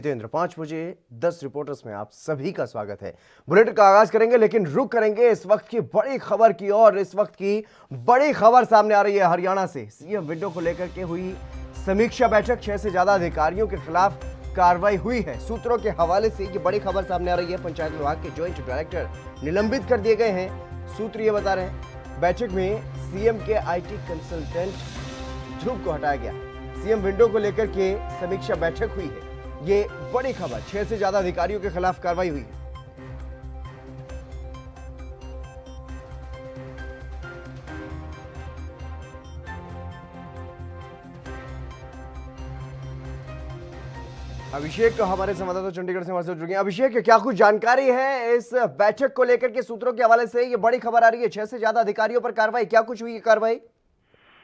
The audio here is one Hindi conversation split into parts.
जितेंद्र 5 बजे 10 रिपोर्टर्स में आप सभी का स्वागत है। बुलेटिन का आगाज करेंगे, लेकिन रुक करेंगे इस वक्त की बड़ी खबर की ओर। इस वक्त की बड़ी खबर सामने आ रही है हरियाणा से। सीएम विंडो को लेकर के हुई समीक्षा बैठक, 6 से ज्यादा अधिकारियों के खिलाफ कार्रवाई हुई है। सूत्रों के हवाले से ये बड़ी खबर सामने आ रही है। पंचायत विभाग के ज्वाइंट डायरेक्टर निलंबित कर दिए गए हैं। सूत्र ये बता रहे हैं, बैठक में सीएम के आईटी कंसल्टेंट ध्रुव को हटाया गया। सीएम विंडो को लेकर के समीक्षा बैठक हुई है। ये बड़ी खबर, 6 से ज्यादा अधिकारियों के खिलाफ कार्रवाई हुई है। अभिषेक हमारे संवाददाता चंडीगढ़ से हमारे साथ जुड़ गए। अभिषेक, क्या कुछ जानकारी है इस बैठक को लेकर के? सूत्रों के हवाले से ये बड़ी खबर आ रही है, 6 से ज्यादा अधिकारियों पर कार्रवाई। क्या कुछ हुई है कार्रवाई?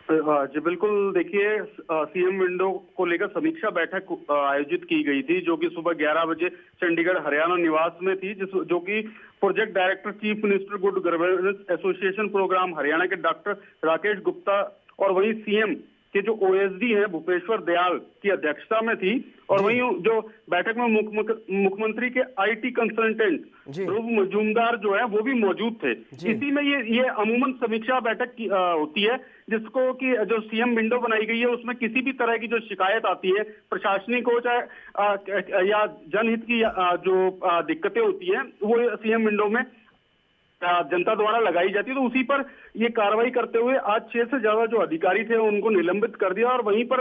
जी बिल्कुल, देखिए सीएम विंडो को लेकर समीक्षा बैठक आयोजित की गई थी, जो कि सुबह 11 बजे चंडीगढ़ हरियाणा निवास में थी, जो कि project director chief minister good governance association programme Haryana के डॉक्टर राकेश गुप्ता और वहीं सीएम के जो ओएसडी हैं भूपेश्वर दयाल की अध्यक्षता में थी। और वहीं जो बैठक में मुख्यमंत्री के आईटी कंसल्टेंट ध्रुव मजूमदार जो है वो भी मौजूद थे। इसी में ये अमूमन समीक्षा बैठक होती है, जिसको कि जो सीएम विंडो बनाई गई है उसमें किसी भी तरह की जो शिकायत आती है प्रशासनिक हो चाहे या जनहित की जो दिक्कतें होती है वो सीएम विंडो में जनता द्वारा लगाई जाती है। तो उसी पर ये कार्रवाई करते हुए आज 6 से ज्यादा जो अधिकारी थे उनको निलंबित कर दिया। और वहीं पर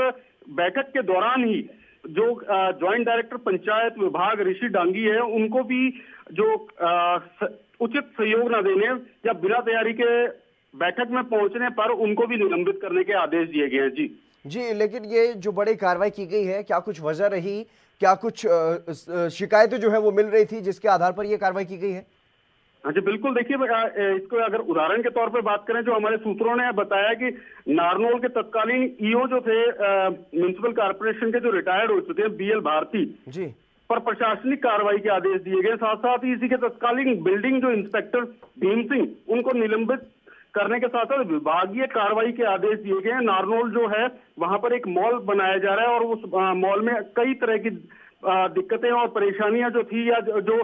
बैठक के दौरान ही जो ज्वाइंट डायरेक्टर पंचायत विभाग ऋषि डांगी है, उनको भी जो उचित सहयोग न देने या बिना तैयारी के बैठक में पहुंचने पर उनको भी निलंबित करने के आदेश दिए गए हैं। जी, लेकिन ये जो बड़ी कार्रवाई की गई है, क्या कुछ वजह रही? क्या कुछ शिकायतें जो है वो मिल रही थी जिसके आधार पर यह कार्रवाई की गई है? हाँ जी बिल्कुल, देखिए इसको अगर उदाहरण के तौर पर बात करें, जो हमारे सूत्रों ने बताया कि नारनौल के तत्कालीन ईओ जो थे म्युनिसिपल कॉर्पोरेशन के, जो रिटायर्ड हो चुके हैं, बीएल भारती जी, पर प्रशासनिक कार्रवाई के आदेश दिए गए। साथ साथ ही इसी के तत्कालीन बिल्डिंग जो इंस्पेक्टर भीम सिंह, उनको निलंबित करने के साथ साथ विभागीय कार्रवाई के आदेश दिए गए हैं। नारनौल जो है वहां पर एक मॉल बनाया जा रहा है और उस मॉल में कई तरह की दिक्कतें और परेशानियां जो थी या जो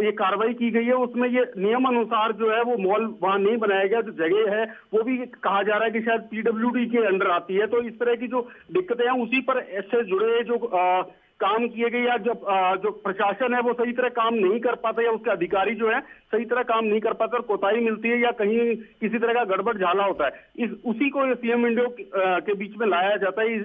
ये कार्रवाई की गई है उसमें ये नियम अनुसार जो है वो मॉल वहां नहीं बनाया गया। जो जगह है वो भी कहा जा रहा है कि शायद पीडब्ल्यूडी के अंडर आती है। तो इस तरह की जो दिक्कतें हैं उसी पर ऐसे जुड़े जो काम किए गए या जब जो प्रशासन है वो सही तरह काम नहीं कर पाता या उसके अधिकारी जो है सही तरह काम नहीं कर पाते और कोताही मिलती है या कहीं किसी तरह का गड़बड़ झाला होता है, उसी को सीएम विंडो के बीच में लाया जाता है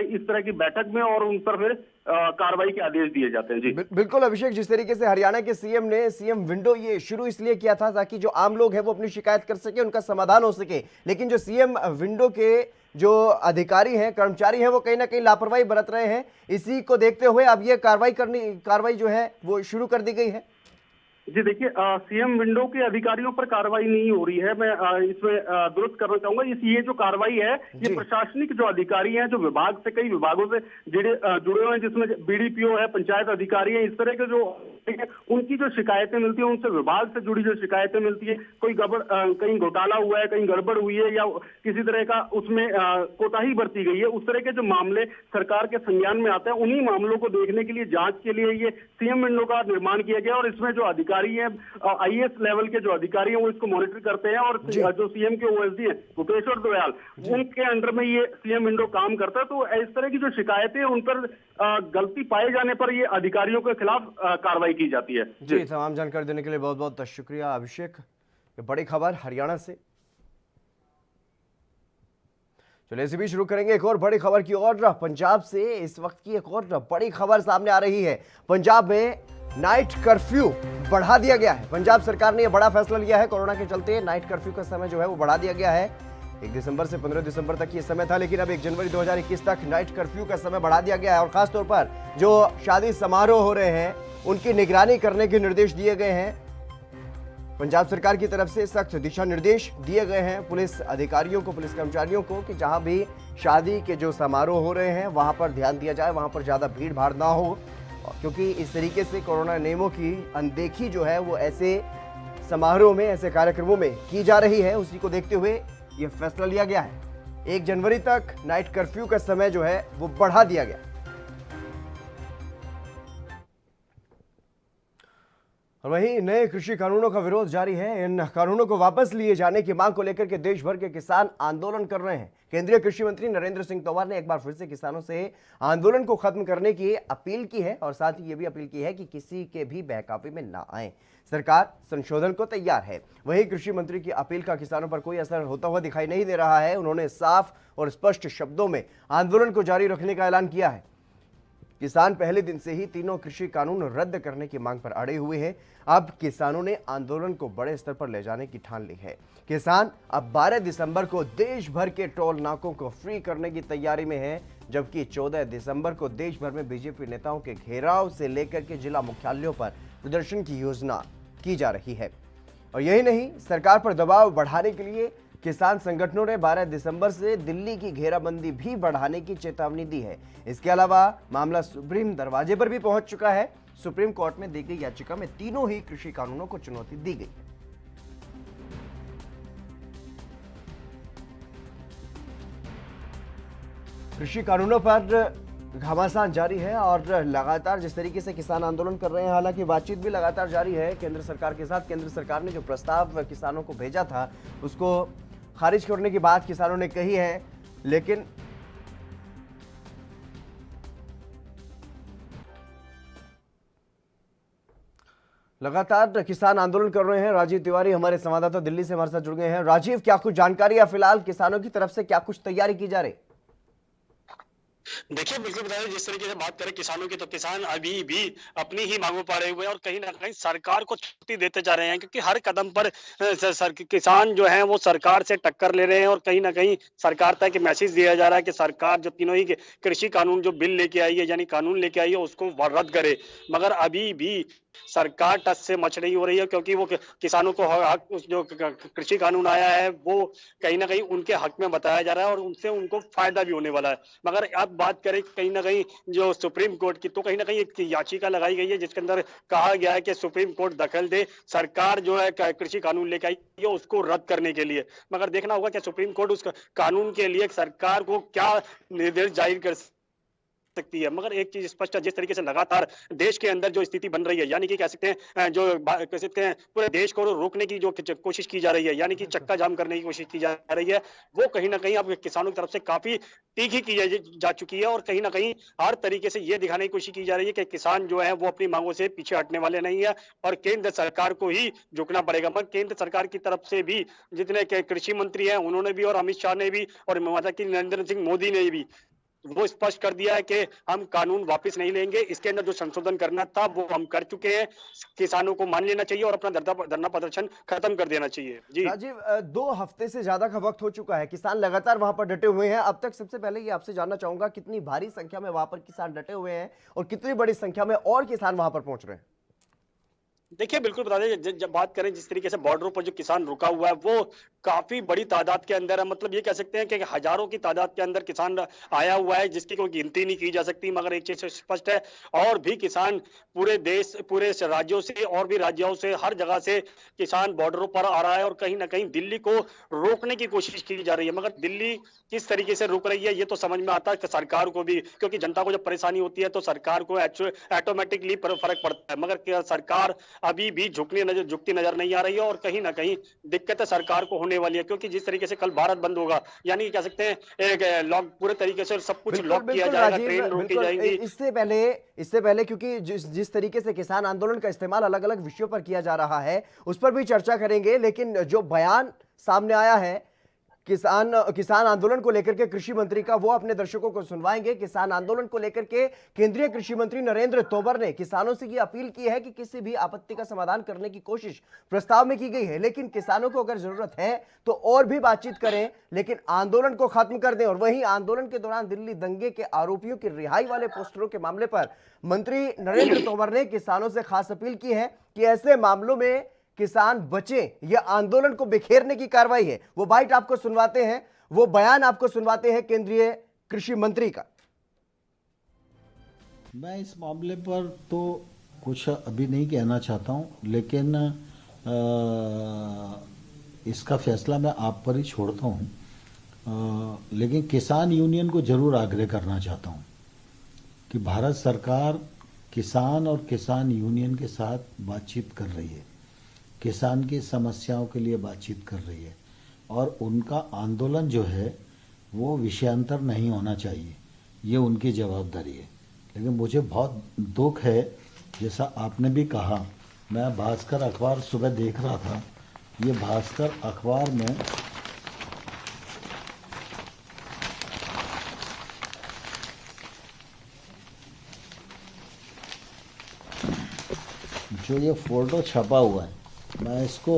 इस तरह की बैठक में और उन पर फिर कार्रवाई के आदेश दिए जाते हैं। जी बिल्कुल अभिषेक, जिस तरीके से हरियाणा के सीएम ने सीएम विंडो ये शुरू इसलिए किया था ताकि जो आम लोग हैं वो अपनी शिकायत कर सके, उनका समाधान हो सके, लेकिन जो सीएम विंडो के जो अधिकारी हैं, कर्मचारी हैं, वो कहीं ना कहीं लापरवाही बरत रहे हैं। इसी को देखते हुए अब ये कार्रवाई जो है वो शुरू कर दी गई है। जी देखिए, सीएम विंडो के अधिकारियों पर कार्रवाई नहीं हो रही है। मैं इसमें दुरुस्त करना चाहूंगा, ये जो कार्रवाई है ये प्रशासनिक जो अधिकारी हैं, जो विभाग से कई विभागों से जुड़े हुए हैं, जिसमें बीडीपीओ है, पंचायत अधिकारी है, इस तरह के जो उनकी जो शिकायतें मिलती है, उनसे विभाग से जुड़ी जो शिकायतें मिलती है, कोई कहीं घोटाला हुआ है, कहीं गड़बड़ हुई है या किसी तरह का उसमें कोताही बरती गई है, उस तरह के जो मामले सरकार के संज्ञान में आते हैं, उन्हीं मामलों को देखने के लिए, जांच के लिए ये सीएम विंडो का निर्माण किया गया। और इसमें जो अधिकारी हैं, आईएएस लेवल के जो अधिकारी हैं वो इसको मॉनिटर करते हैं और जो सीएम के ओएसडी हैं भूपेश्वर दयाल, उनके अंडर में ये सीएम विंडो काम करता है। तो इस तरह की जो शिकायतें उन पर गलती पाए जाने पर ये अधिकारियों के खिलाफ कार्रवाई की जाती है। जी, तमाम जानकारी देने के लिए बहुत बहुत शुक्रिया अभिषेक। ये बड़ी खबर हरियाणा से। चलिए इसी बीच शुरू करेंगे एक और बड़ी खबर की ओर। पंजाब से इस वक्त की एक और बड़ी खबर सामने आ रही है। पंजाब में नाइट कर्फ्यू बढ़ा दिया गया है। पंजाब सरकार ने यह बड़ा फैसला लिया है। कोरोना के चलते नाइट कर्फ्यू का समय जो है वो बढ़ा दिया गया है। 1 दिसंबर से 15 दिसंबर तक ये समय था, लेकिन अब 1 जनवरी 2021 तक नाइट कर्फ्यू का समय बढ़ा दिया गया है। और खासतौर पर जो शादी समारोह हो रहे हैं उनकी निगरानी करने के निर्देश दिए गए हैं। पंजाब सरकार की तरफ से सख्त दिशा निर्देश दिए गए हैं पुलिस अधिकारियों को, पुलिस कर्मचारियों को, कि जहां भी शादी के जो समारोह हो रहे हैं वहां पर ध्यान दिया जाए, वहां पर ज्यादा भीड़ भाड़ ना हो, क्योंकि इस तरीके से कोरोना नियमों की अनदेखी जो है वो ऐसे समारोह में, ऐसे कार्यक्रमों में की जा रही है। उसी को देखते हुए यह फैसला लिया गया है। 1 जनवरी तक नाइट कर्फ्यू का समय जो है वो बढ़ा दिया गया। और वहीं नए कृषि कानूनों का विरोध जारी है। इन कानूनों को वापस लिए जाने की मांग को लेकर के देश भर के किसान आंदोलन कर रहे हैं। केंद्रीय कृषि मंत्री नरेंद्र सिंह तोमर ने एक बार फिर से किसानों से आंदोलन को खत्म करने की अपील की है और साथ ही ये भी अपील की है कि किसी के भी बहकावे में ना आए। सरकार संशोधन को तैयार है। वहीं कृषि मंत्री की अपील का किसानों पर कोई असर होता हुआ दिखाई नहीं दे रहा है। उन्होंने साफ और स्पष्ट शब्दों में आंदोलन को जारी रखने का ऐलान किया है। किसान पहले दिन से ही तीनों कृषि कानून रद्द करने की मांग पर अड़े हुए हैं। अब किसानों ने आंदोलन को बड़े स्तर पर ले जाने की ठान ली है। किसान अब 12 दिसंबर को देश भर के टोल नाकों को फ्री करने की तैयारी में है, जबकि 14 दिसंबर को देश भर में बीजेपी नेताओं के घेराव से लेकर के जिला मुख्यालयों पर प्रदर्शन की योजना की जा रही है। और यही नहीं, सरकार पर दबाव बढ़ाने के लिए किसान संगठनों ने 12 दिसंबर से दिल्ली की घेराबंदी भी बढ़ाने की चेतावनी दी है। इसके अलावा मामला सुप्रीम दरवाजे पर भी पहुंच चुका है। सुप्रीम कोर्ट में दी गई याचिका में तीनों ही कृषि कानूनों को चुनौती दी गई। कृषि कानूनों पर घमासान जारी है और लगातार जिस तरीके से किसान आंदोलन कर रहे हैं, हालांकि बातचीत भी लगातार जारी है केंद्र सरकार के साथ। केंद्र सरकार ने जो प्रस्ताव किसानों को भेजा था उसको खारिज करने की बात किसानों ने कही है, लेकिन लगातार किसान आंदोलन कर रहे हैं। राजीव तिवारी हमारे संवाददाता दिल्ली से हमारे साथ जुड़ गए हैं। राजीव, क्या कुछ जानकारी है फिलहाल किसानों की तरफ से, क्या कुछ तैयारी की जा रही? देखिए, बिल्कुल बता दें, जिस तरीके से बात करें किसानों की, तो किसान अभी भी अपनी ही मांगों पर अड़े हुए हैं और कहीं ना कहीं सरकार को छुट्टी देते जा रहे हैं, क्योंकि हर कदम पर किसान जो है वो सरकार से टक्कर ले रहे हैं और कहीं ना कहीं सरकार तक मैसेज दिया जा रहा है कि सरकार जो तीनों ही कृषि कानून जो बिल लेके आई है, यानी कानून लेके आई है, उसको रद्द करे। मगर अभी भी सरकार टस से मच रही हो रही है, क्योंकि वो किसानों को हक, जो कृषि कानून आया है वो कहीं ना कहीं उनके हक में बताया जा रहा है और उनसे उनको फायदा भी होने वाला है। मगर अब बात करें कहीं ना कहीं जो सुप्रीम कोर्ट की, तो कहीं ना कहीं एक याचिका लगाई गई है जिसके अंदर कहा गया है कि सुप्रीम कोर्ट दखल दे, सरकार जो है कृषि कानून लेकर आई है उसको रद्द करने के लिए। मगर देखना होगा कि सुप्रीम कोर्ट उस कानून के लिए सरकार को क्या निर्देश जारी कर सकती है। मगर एक चीज स्पष्ट है, जिस तरीके से लगातार देश के अंदर जो स्थिति बन रही है, यानी कि कह सकते हैं जो कह सकते हैं पूरे देश को रोकने की जो कोशिश की जा रही है, यानी कि चक्का जाम करने की कोशिश की जा रही है, वो कहीं ना कहीं अब किसानों की तरफ से काफी तीखी की जा चुकी है और कहीं ना कहीं हर तरीके से ये दिखाने की कोशिश की जा रही है कि किसान जो है वो अपनी मांगों से पीछे हटने वाले नहीं है और केंद्र सरकार को ही झुकना पड़ेगा। मगर केंद्र सरकार की तरफ से भी जितने कृषि मंत्री हैं उन्होंने भी और अमित शाह ने भी और माता की नरेंद्र सिंह मोदी ने भी वो स्पष्ट कर दिया है कि हम कानून वापस नहीं लेंगे, इसके अंदर जो संशोधन करना था वो हम कर चुके हैं। किसानों को मान लेना चाहिए और अपना धरना प्रदर्शन खत्म कर देना चाहिए। जी राजीव, 2 हफ्ते से ज्यादा का वक्त हो चुका है, किसान लगातार वहां पर डटे हुए हैं। अब तक सबसे पहले ये आपसे जानना चाहूंगा, कितनी भारी संख्या में वहां पर किसान डटे हुए हैं और कितनी बड़ी संख्या में और किसान वहां पर पहुंच रहे हैं? देखिए, बिल्कुल बता दें, जब बात करें जिस तरीके से बॉर्डरों पर जो किसान रुका हुआ है वो काफी बड़ी तादाद के अंदर है। मतलब ये कह सकते हैं कि हजारों की तादाद के अंदर किसान आया हुआ है जिसकी कोई गिनती नहीं की जा सकती। मगर एक चीज स्पष्ट है, और भी किसान पूरे देश, पूरे राज्यों से और भी राज्यों से, हर जगह से किसान बॉर्डरों पर आ रहा है और कहीं ना कहीं दिल्ली को रोकने की कोशिश की जा रही है। मगर दिल्ली किस तरीके से रुक रही है ये तो समझ में आता है सरकार को भी, क्योंकि जनता को जब परेशानी होती है तो सरकार को ऑटोमेटिकली फर्क पड़ता है। मगर सरकार अभी भी झुकती नजर नहीं आ रही है और कहीं ना कहीं दिक्कत सरकार को होने वाली है, क्योंकि जिस तरीके से कल भारत बंद होगा, यानी कह सकते हैं एक लॉक, पूरे तरीके से सब कुछ लॉक किया जाएगा, ट्रेन रोकी जाएगी। इससे पहले क्योंकि जिस तरीके से किसान आंदोलन का इस्तेमाल अलग अलग विषयों पर किया जा रहा है उस पर भी चर्चा करेंगे, लेकिन जो बयान सामने आया है किसान आंदोलन को लेकर के कृषि मंत्री का, वो अपने दर्शकों को सुनवाएंगे। किसान आंदोलन को लेकर के केंद्रीय कृषि मंत्री नरेंद्र तोमर ने किसानों से ये अपील की है कि किसी भी आपत्ति का समाधान करने की कोशिश प्रस्ताव में की गई है, लेकिन किसानों को अगर जरूरत है तो और भी बातचीत करें, लेकिन आंदोलन को खत्म कर दें। और वहीं आंदोलन के दौरान दिल्ली दंगे के आरोपियों की रिहाई वाले पोस्टरों के मामले पर मंत्री नरेंद्र तोमर ने किसानों से खास अपील की है कि ऐसे मामलों में किसान बचे, यह आंदोलन को बिखेरने की कार्रवाई है। वो बाइट आपको सुनवाते हैं, वो बयान आपको सुनवाते हैं केंद्रीय कृषि मंत्री का। मैं इस मामले पर तो कुछ अभी नहीं कहना चाहता हूं, लेकिन इसका फैसला मैं आप पर ही छोड़ता हूं। लेकिन किसान यूनियन को जरूर आग्रह करना चाहता हूं कि भारत सरकार किसान और किसान यूनियन के साथ बातचीत कर रही है, किसान की समस्याओं के लिए बातचीत कर रही है, और उनका आंदोलन जो है वो विषयांतर नहीं होना चाहिए, ये उनकी जवाबदारी है। लेकिन मुझे बहुत दुख है, जैसा आपने भी कहा, मैं भास्कर अखबार सुबह देख रहा था, ये भास्कर अखबार में जो ये फोटो छपा हुआ है, मैं इसको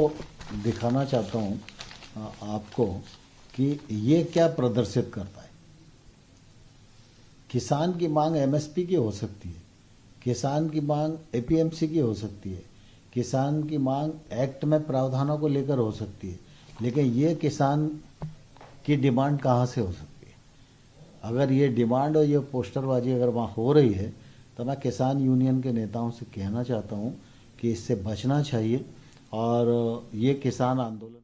दिखाना चाहता हूँ आपको कि ये क्या प्रदर्शित करता है। किसान की मांग एमएसपी की हो सकती है, किसान की मांग एपीएमसी की हो सकती है, किसान की मांग एक्ट में प्रावधानों को लेकर हो सकती है, लेकिन ये किसान की डिमांड कहाँ से हो सकती है? अगर ये डिमांड और ये पोस्टरबाजी अगर वहाँ हो रही है, तो मैं किसान यूनियन के नेताओं से कहना चाहता हूँ कि इससे बचना चाहिए, और ये किसान आंदोलन।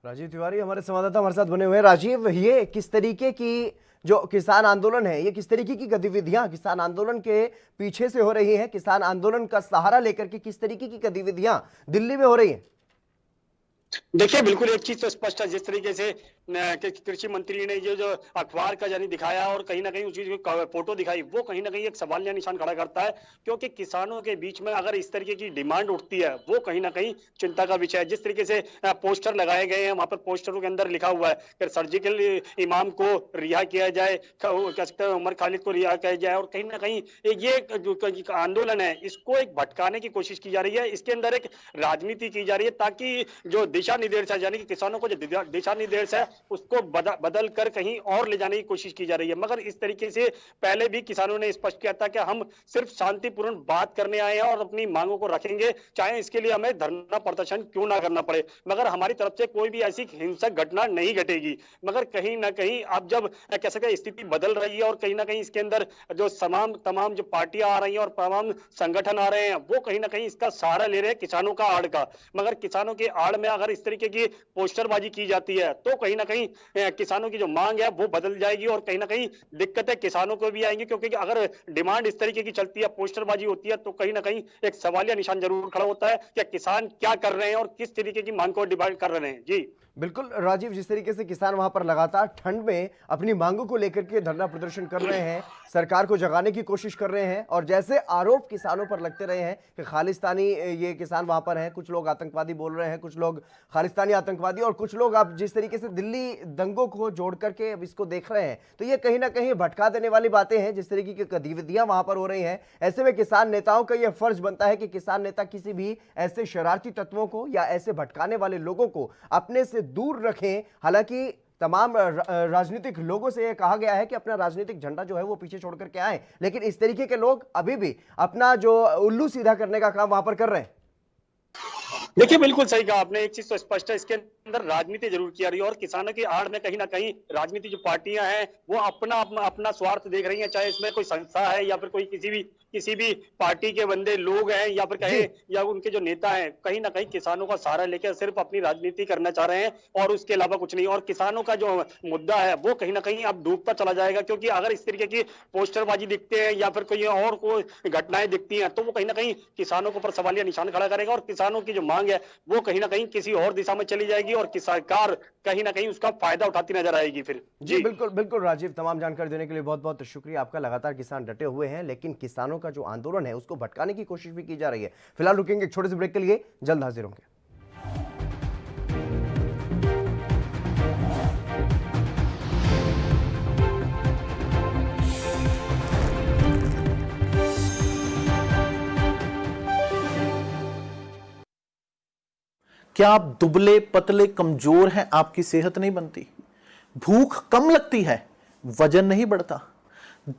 राजीव तिवारी हमारे संवाददाता हमारे साथ बने हुए हैं। राजीव, ये किस तरीके की जो किसान आंदोलन है, ये किस तरीके की गतिविधियां किसान आंदोलन के पीछे से हो रही हैं, किसान आंदोलन का सहारा लेकर के किस तरीके की गतिविधियां दिल्ली में हो रही हैं? देखिए, बिल्कुल एक चीज तो स्पष्ट है, जिस तरीके से कृषि मंत्री ने ये जो अखबार का जानी दिखाया और कहीं ना कहीं उस चीज की फोटो दिखाई, वो कहीं ना कहीं एक सवालिया निशान खड़ा करता है, क्योंकि किसानों के बीच में अगर इस तरीके की डिमांड उठती है, वो कहीं ना कहीं चिंता का विषय है। जिस तरीके से पोस्टर लगाए गए हैं, वहां पर पोस्टरों के अंदर लिखा हुआ है कि सर्जिकल इमाम को रिहा किया जाए, कह सकते हैं उमर खालिद को रिहा किया जाए, और कहीं ना कहीं ये जो आंदोलन है, इसको एक भटकाने की कोशिश की जा रही है, इसके अंदर एक राजनीति की जा रही है, ताकि जो दिशा निर्देश है, यानी कि किसानों को जो दिशा निर्देश है, उसको बदल कर कहीं और ले जाने की कोशिश की जा रही है। मगर इस तरीके से पहले भी किसानों ने स्पष्ट किया था कि हम सिर्फ शांतिपूर्ण बात करने आए हैं और अपनी मांगों को रखेंगे, चाहे इसके लिए हमें धरना प्रदर्शन क्यों ना करना पड़े, मगर हमारी तरफ से कोई भी ऐसी हिंसक घटना नहीं घटेगी। मगर कहीं ना कहीं अब जब कह सकते हैं स्थिति बदल रही है, और कहीं ना कहीं इसके अंदर जो तमाम जो पार्टियां आ रही हैं और तमाम संगठन आ रहे हैं, वो कहीं ना कहीं इसका सहारा ले रहे हैं किसानों का आड़ का। मगर किसानों के आड़ में अगर इस तरीके की पोस्टरबाजी की जाती है, तो कहीं ना कहीं किसानों की जो मांग है वो बदल जाएगी, और कहीं ना कहीं दिक्कतें किसानों को भी आएंगी, क्योंकि अगर डिमांड इस तरीके की चलती है, पोस्टरबाजी होती है, तो कहीं ना कहीं एक सवालिया निशान जरूर खड़ा होता है कि किसान क्या कर रहे हैं और किस तरीके की मांग को डिमांड कर रहे हैं। जी बिल्कुल राजीव, जिस तरीके से किसान वहां पर लगातार ठंड में अपनी मांगों को लेकर के धरना प्रदर्शन कर रहे हैं, सरकार को जगाने की कोशिश कर रहे हैं, और जैसे आरोप किसानों पर लगते रहे हैं कि खालिस्तानी ये किसान वहां पर हैं, कुछ लोग आतंकवादी बोल रहे हैं, कुछ लोग खालिस्तानी आतंकवादी, और कुछ लोग आप जिस तरीके से दिल्ली दंगों को जोड़ करके अब इसको देख रहे हैं, तो ये कहीं ना कहीं भटका देने वाली बातें हैं। जिस तरीके की गतिविधियां वहां पर हो रही हैं, ऐसे में किसान नेताओं का यह फर्ज बनता है कि किसान नेता किसी भी ऐसे शरारती तत्वों को या ऐसे भटकाने वाले लोगों को अपने से दूर रखें। हालांकि तमाम राजनीतिक लोगों से यह कहा गया है कि अपना राजनीतिक झंडा जो है वो पीछे छोड़ करके आए, लेकिन इस तरीके के लोग अभी भी अपना जो उल्लू सीधा करने का काम वहां पर कर रहे हैं। देखिए, बिल्कुल सही कहा आपने, एक चीज तो स्पष्ट है, इसके अंदर राजनीति जरूर की जा रही है, और किसानों की आड़ में कहीं ना कहीं राजनीति जो पार्टियां हैं वो अपना स्वार्थ देख रही हैं, चाहे इसमें कोई संस्था है या फिर कोई किसी भी पार्टी के बंदे लोग हैं, या फिर कहे या उनके जो नेता हैं, कहीं ना कहीं किसानों का सहारा लेकर सिर्फ अपनी राजनीति करना चाह रहे हैं, और उसके अलावा कुछ नहीं। और किसानों का जो मुद्दा है वो कहीं ना कहीं अब डूबता चला जाएगा, क्योंकि अगर इस तरीके की पोस्टरबाजी दिखते हैं या फिर कोई और कोई घटनाएं दिखती हैं, तो वो कहीं ना कहीं किसानों के ऊपर सवालिया निशान खड़ा करेगा, और किसानों की जो मांग है वो कहीं ना कहीं किसी और दिशा में चली जाएगी, और सरकार कहीं ना कहीं उसका फायदा उठाती नजर आएगी फिर। जी बिल्कुल बिल्कुल राजीव, तमाम जानकारी देने के लिए बहुत बहुत शुक्रिया आपका। लगातार किसान डटे हुए हैं, लेकिन किसानों का जो आंदोलन है उसको भटकाने की कोशिश भी की जा रही है। फिलहाल रुकेंगे एक छोटे से ब्रेक के लिए, जल्द हाजिर होंगे। क्या आप दुबले पतले कमजोर हैं, आपकी सेहत नहीं बनती, भूख कम लगती है, वजन नहीं बढ़ता?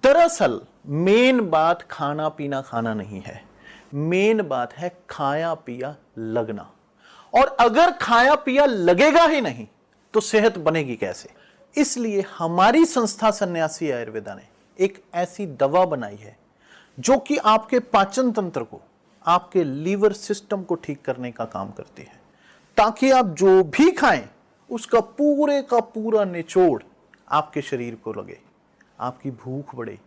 दरअसल मेन बात खाना पीना खाना नहीं है, मेन बात है खाया पिया लगना। और अगर खाया पिया लगेगा ही नहीं तो सेहत बनेगी कैसे? इसलिए हमारी संस्था सन्यासी आयुर्वेदा ने एक ऐसी दवा बनाई है जो कि आपके पाचन तंत्र को, आपके लीवर सिस्टम को ठीक करने का काम करती है, ताकि आप जो भी खाएं उसका पूरे का पूरा निचोड़ आपके शरीर को लगे, आपकी भूख बढ़े,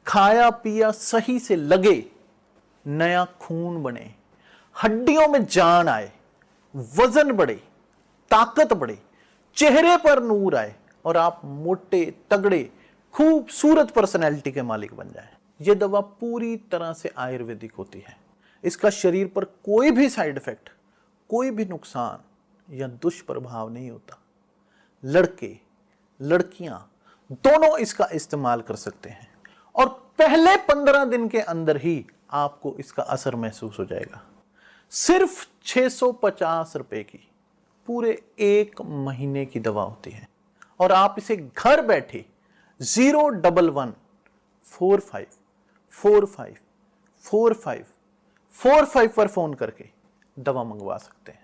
खाया पिया सही से लगे, नया खून बने, हड्डियों में जान आए, वजन बढ़े, ताकत बढ़े, चेहरे पर नूर आए और आप मोटे तगड़े खूबसूरत पर्सनैलिटी के मालिक बन जाएं। यह दवा पूरी तरह से आयुर्वेदिक होती है। इसका शरीर पर कोई भी साइड इफेक्ट, कोई भी नुकसान या दुष्प्रभाव नहीं होता। लड़के लड़कियां दोनों इसका इस्तेमाल कर सकते हैं और पहले 15 दिन के अंदर ही आपको इसका असर महसूस हो जाएगा। सिर्फ 650 रुपए की पूरे 1 महीने की दवा होती है और आप इसे घर बैठे 01145454545 पर फोन करके दवा मंगवा सकते हैं।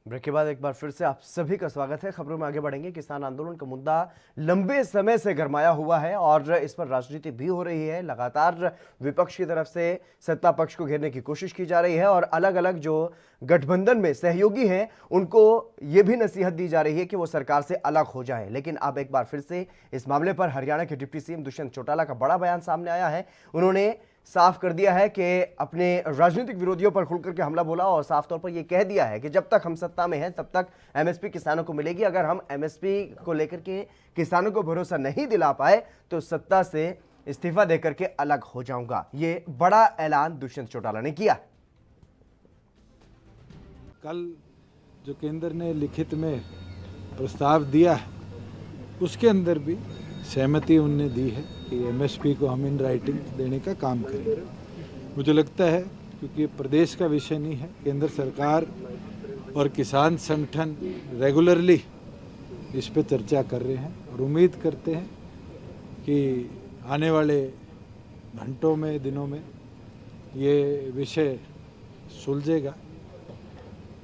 ब्रेक के बाद एक बार फिर से आप सभी का स्वागत है। खबरों में आगे बढ़ेंगे। किसान आंदोलन का मुद्दा लंबे समय से गरमाया हुआ है और इस पर राजनीति भी हो रही है। लगातार विपक्ष की तरफ से सत्ता पक्ष को घेरने की कोशिश की जा रही है और अलग अलग जो गठबंधन में सहयोगी हैं उनको ये भी नसीहत दी जा रही है कि वो सरकार से अलग हो जाएं। लेकिन अब एक बार फिर से इस मामले पर हरियाणा के डिप्टी सीएम दुष्यंत चौटाला का बड़ा बयान सामने आया है। उन्होंने साफ कर दिया है कि अपने राजनीतिक विरोधियों पर खुलकर के हमला बोला और साफ तौर पर यह कह दिया है कि जब तक हम सत्ता में हैं तब तक एमएसपी किसानों को मिलेगी। अगर हम एमएसपी को लेकर के किसानों को भरोसा नहीं दिला पाए तो सत्ता से इस्तीफा देकर के अलग हो जाऊंगा। ये बड़ा ऐलान दुष्यंत चौटाला ने किया। कल जो केंद्र ने लिखित में प्रस्ताव दिया है उसके अंदर भी सहमति उनने दी है कि एमएसपी को हम इन राइटिंग देने का काम करेंगे। मुझे लगता है क्योंकि ये प्रदेश का विषय नहीं है, केंद्र सरकार और किसान संगठन रेगुलरली इस पे चर्चा कर रहे हैं और उम्मीद करते हैं कि आने वाले घंटों में, दिनों में ये विषय सुलझेगा।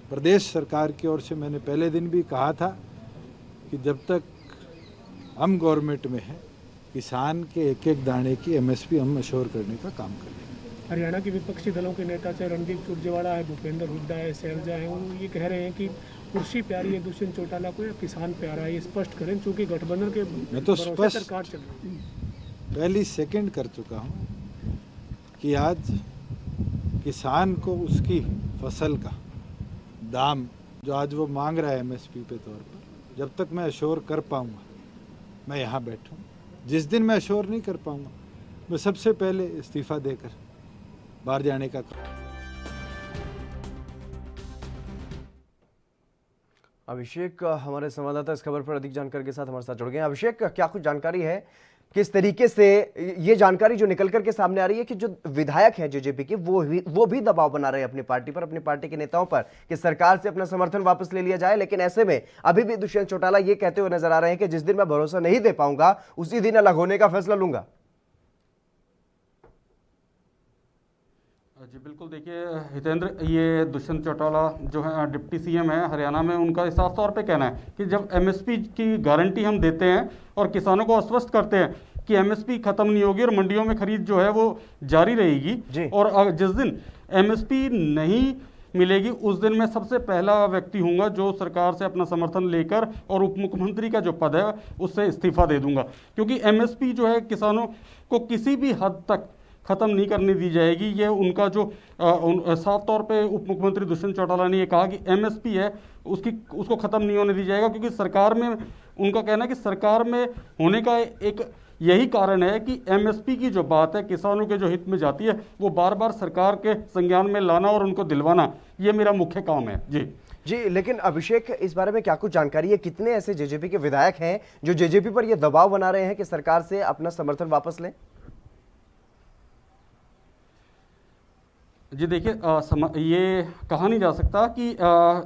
प्रदेश सरकार की ओर से मैंने पहले दिन भी कहा था कि जब तक हम गवर्नमेंट में हैं किसान के एक एक दाने की एमएसपी हम अश्योर करने का काम करेंगे। हरियाणा के विपक्षी दलों के नेता चाहे रणदीप सुरजेवाला है, भूपेंद्र हुड्डा है, शैलजा है, वो ये कह रहे हैं कि कुर्सी प्यारी है दुष्यंत चौटाला को या किसान प्यारा है, ये स्पष्ट करें क्योंकि गठबंधन के मैं तो स्पष्ट सरकार चल रही है। पहली सेकंड कर चुका हूँ कि आज किसान को उसकी फसल का दाम जो आज वो मांग रहा है एमएसपी पे तौर पर, जब तक मैं अश्योर कर पाऊंगा मैं यहाँ बैठूँ। जिस दिन मैं अश्योर नहीं कर पाऊंगा मैं सबसे पहले इस्तीफा देकर बाहर जाने का। अभिषेक हमारे संवाददाता इस खबर पर अधिक जानकारी के साथ हमारे साथ जुड़ गए हैं। अभिषेक, क्या कुछ जानकारी है किस तरीके से ये जानकारी जो निकल करके सामने आ रही है कि जो विधायक हैं जेजेपी के वो भी दबाव बना रहे हैं अपनी पार्टी पर, अपनी पार्टी के नेताओं पर कि सरकार से अपना समर्थन वापस ले लिया जाए, लेकिन ऐसे में अभी भी दुष्यंत चौटाला ये कहते हुए नजर आ रहे हैं कि जिस दिन मैं भरोसा नहीं दे पाऊंगा उसी दिन अलग होने का फैसला लूंगा। जी बिल्कुल, देखिए हितेंद्र, ये दुष्यंत चौटाला जो है डिप्टी सीएम है हरियाणा में, उनका साफ तौर पे कहना है कि जब एमएसपी की गारंटी हम देते हैं और किसानों को आश्वस्त करते हैं कि एमएसपी खत्म नहीं होगी और मंडियों में खरीद जो है वो जारी रहेगी, और जिस दिन एमएसपी नहीं मिलेगी उस दिन मैं सबसे पहला व्यक्ति हूँगा जो सरकार से अपना समर्थन लेकर और उप मुख्यमंत्री का जो पद है उससे इस्तीफा दे दूंगा, क्योंकि एमएसपी जो है किसानों को किसी भी हद तक खत्म नहीं करने दी जाएगी। ये उनका जो साफ तौर पे उप मुख्यमंत्री दुष्यंत चौटाला ने ये कहा कि एमएसपी है उसको खत्म नहीं होने दी जाएगा, क्योंकि सरकार में उनका कहना है कि सरकार में होने का एक यही कारण है कि एमएसपी की जो बात है किसानों के जो हित में जाती है वो बार बार सरकार के संज्ञान में लाना और उनको दिलवाना, ये मेरा मुख्य काम है। जी, लेकिन अभिषेक, इस बारे में क्या कुछ जानकारी है? कितने ऐसे जेजेपी के विधायक हैं जो जेजेपी पर ये दबाव बना रहे हैं कि सरकार से अपना समर्थन वापस लें? जी देखिए, ये कहा नहीं जा सकता कि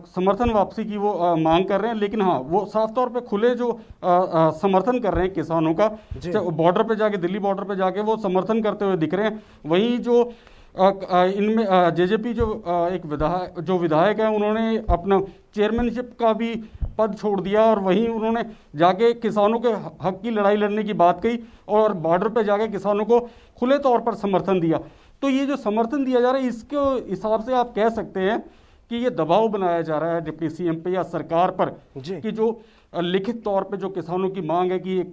समर्थन वापसी की वो मांग कर रहे हैं, लेकिन हाँ वो साफ तौर पे खुले जो समर्थन कर रहे हैं किसानों का, बॉर्डर पे जाके, दिल्ली बॉर्डर पे जाके वो समर्थन करते हुए दिख रहे हैं। वहीं जो इनमें जेजेपी जो एक विधायक है, उन्होंने अपना चेयरमैनशिप का भी पद छोड़ दिया और वहीं उन्होंने जाके किसानों के हक की लड़ाई लड़ने की बात कही और बॉर्डर पे जाके किसानों को खुले तौर पर समर्थन दिया। तो ये जो समर्थन दिया जा रहा है, इसके हिसाब से आप कह सकते हैं कि ये दबाव बनाया जा रहा है डिप्टी सीएम पे या सरकार पर कि जो लिखित तौर पे जो किसानों की मांग है कि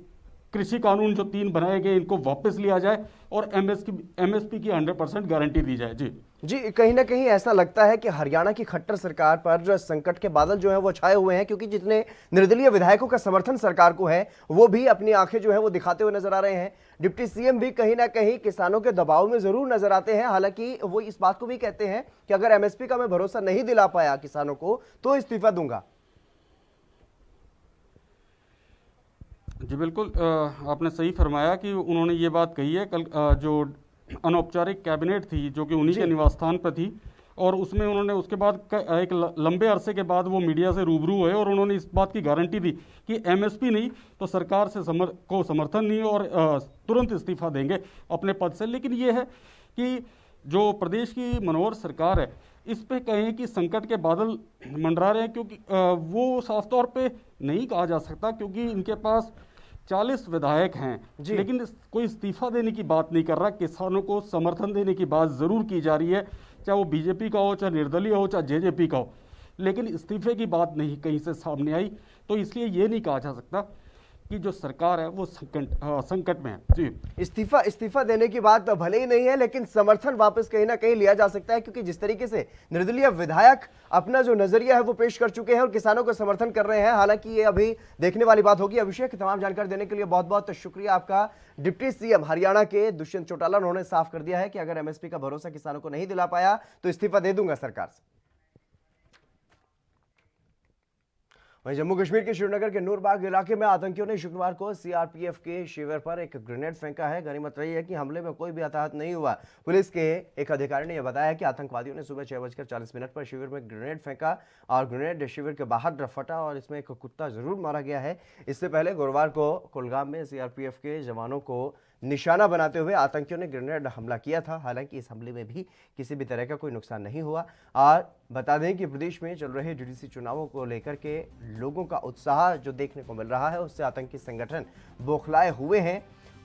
कृषि कानून जो 3 बनाए गए इनको वापस लिया जाए और एमएसपी की 100% गारंटी दी जाए। जी, कहीं ना कहीं ऐसा लगता है कि हरियाणा की खट्टर सरकार पर जो संकट के बादल जो है वो छाए हुए हैं, क्योंकि जितने निर्दलीय विधायकों का समर्थन सरकार को है वो भी अपनी आंखें जो है वो दिखाते हुए नजर आ रहे हैं। डिप्टी सीएम भी कहीं ना कहीं किसानों के दबाव में जरूर नजर आते हैं, हालांकि वो इस बात को भी कहते हैं कि अगर एमएसपी का मैं भरोसा नहीं दिला पाया किसानों को तो इस्तीफा दूंगा। जी बिल्कुल, आपने सही फरमाया कि उन्होंने ये बात कही है। कल जो अनौपचारिक कैबिनेट थी जो कि उन्हीं के निवास स्थान पर थी और उसमें उन्होंने उसके बाद एक लंबे अरसे के बाद वो मीडिया से रूबरू हुए और उन्होंने इस बात की गारंटी दी कि एमएसपी नहीं तो सरकार से समर्थन नहीं और तुरंत इस्तीफा देंगे अपने पद से। लेकिन ये है कि जो प्रदेश की मनोहर सरकार है इस पे कहें कि संकट के बादल मंडरा रहे हैं, क्योंकि वो साफ तौर पे नहीं कहा जा सकता क्योंकि इनके पास 40 विधायक हैं, लेकिन कोई इस्तीफा देने की बात नहीं कर रहा। किसानों को समर्थन देने की बात जरूर की जा रही है, चाहे वो बीजेपी का हो, चाहे निर्दलीय हो, चाहे जेजेपी का हो, लेकिन इस्तीफे की बात नहीं कहीं से सामने आई। तो इसलिए ये नहीं कहा जा सकता कि जो सरकार है वो संकट में है। जी, इस्तीफा देने की बात भले ही नहीं है, लेकिन समर्थन वापस कहीं ना कहीं लिया जा सकता है, क्योंकि जिस तरीके से निर्दलीय विधायक अपना जो नजरिया है वो पेश कर चुके हैं और किसानों को समर्थन कर रहे हैं। हालांकि ये अभी देखने वाली बात होगी। अभिषेक, तमाम जानकारी देने के लिए बहुत बहुत शुक्रिया आपका। डिप्टी सीएम हरियाणा के दुष्यंत चौटाला उन्होंने साफ कर दिया है कि अगर एमएसपी का भरोसा किसानों को नहीं दिला पाया तो इस्तीफा दे दूंगा सरकार से। वहीं जम्मू कश्मीर के श्रीनगर के नूरबाग इलाके में आतंकियों ने शुक्रवार को सीआरपीएफ के शिविर पर एक ग्रेनेड फेंका है। गनीमत रही है कि हमले में कोई भी हताहत नहीं हुआ। पुलिस के एक अधिकारी ने यह बताया कि आतंकवादियों ने सुबह 6:40 पर शिविर में ग्रेनेड फेंका और ग्रेनेड शिविर के बाहर फटा और इसमें एक कुत्ता जरूर मारा गया है। इससे पहले गुरुवार को कुलगाम में सीआरपीएफ के जवानों को निशाना बनाते हुए आतंकियों ने ग्रेनेड हमला किया था। हालांकि इस हमले में भी किसी भी तरह का कोई नुकसान नहीं हुआ। और बता दें कि प्रदेश में चल रहे डीडीसी चुनावों को लेकर के लोगों का उत्साह जो देखने को मिल रहा है उससे आतंकी संगठन बौखलाए हुए हैं।